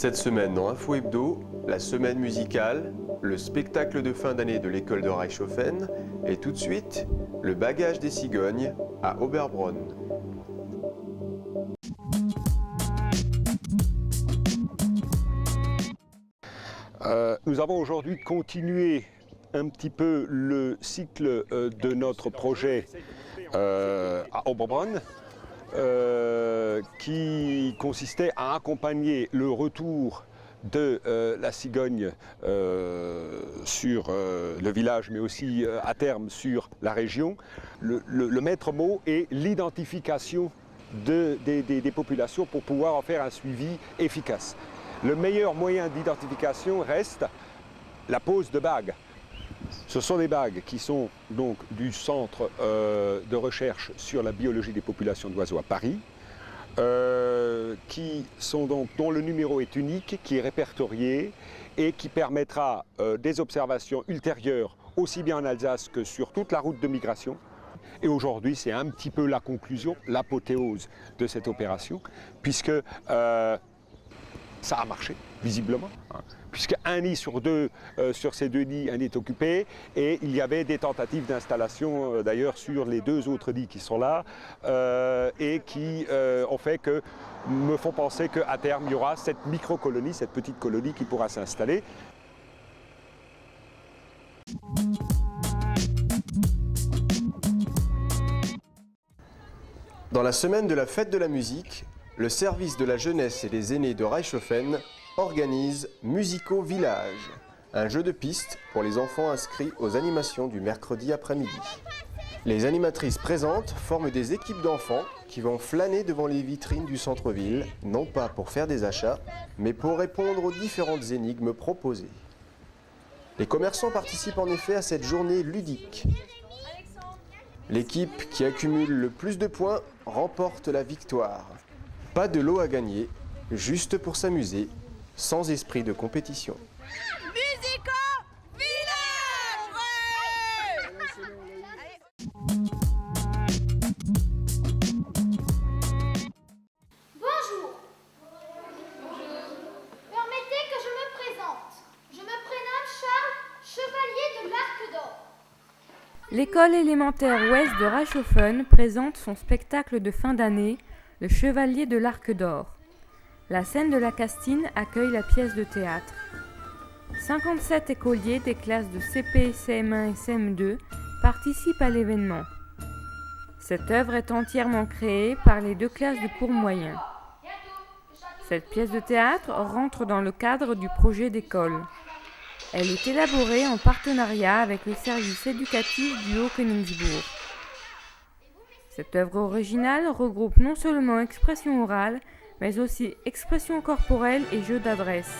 Cette semaine dans Info Hebdo, la semaine musicale, le spectacle de fin d'année de l'école de Reichshoffen et tout de suite, le bagage des cigognes à Oberbronn. Nous avons aujourd'hui continué un petit peu le cycle de notre projet à Oberbronn qui consistait à accompagner le retour de la cigogne sur le village, mais aussi à terme sur la région. Le maître mot est l'identification des populations pour pouvoir en faire un suivi efficace. Le meilleur moyen d'identification reste la pose de bagues. Ce sont des bagues qui sont donc du centre de recherche sur la biologie des populations d'oiseaux à Paris, qui sont donc, dont le numéro est unique, qui est répertorié et qui permettra des observations ultérieures aussi bien en Alsace que sur toute la route de migration. Et aujourd'hui, c'est un petit peu la conclusion, l'apothéose de cette opération, puisque ça a marché, visiblement, puisque un nid sur deux, sur ces deux nids, un nid est occupé, et il y avait des tentatives d'installation d'ailleurs sur les deux autres nids qui sont là, et qui ont fait que, me font penser qu'à terme, il y aura cette micro-colonie, cette petite colonie qui pourra s'installer. Dans la semaine de la fête de la musique, le service de la jeunesse et des aînés de Reichshoffen organise Musico Village, un jeu de piste pour les enfants inscrits aux animations du mercredi après-midi. Les animatrices présentes forment des équipes d'enfants qui vont flâner devant les vitrines du centre-ville, non pas pour faire des achats, mais pour répondre aux différentes énigmes proposées. Les commerçants participent en effet à cette journée ludique. L'équipe qui accumule le plus de points remporte la victoire. Pas de lot à gagner, juste pour s'amuser, sans esprit de compétition. Musico Village, Bonjour. Permettez que je me présente. Je me prénomme Charles, chevalier de l'Arc d'Or. L'école élémentaire ouest de Reichshoffen présente son spectacle de fin d'année, le Chevalier de l'Arc d'Or. La scène de la Castine accueille la pièce de théâtre. 57 écoliers des classes de CP, CM1 et CM2 participent à l'événement. Cette œuvre est entièrement créée par les deux classes de cours moyen. Cette pièce de théâtre rentre dans le cadre du projet d'école. Elle est élaborée en partenariat avec le service éducatif du Haut-Königsbourg. Cette œuvre originale regroupe non seulement expression orale, mais aussi expression corporelle et jeu d'adresse.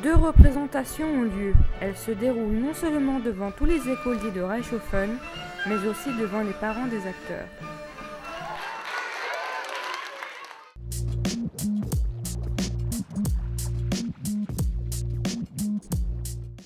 2 représentations ont lieu. Elles se déroulent non seulement devant tous les écoliers de Reichshoffen, mais aussi devant les parents des acteurs.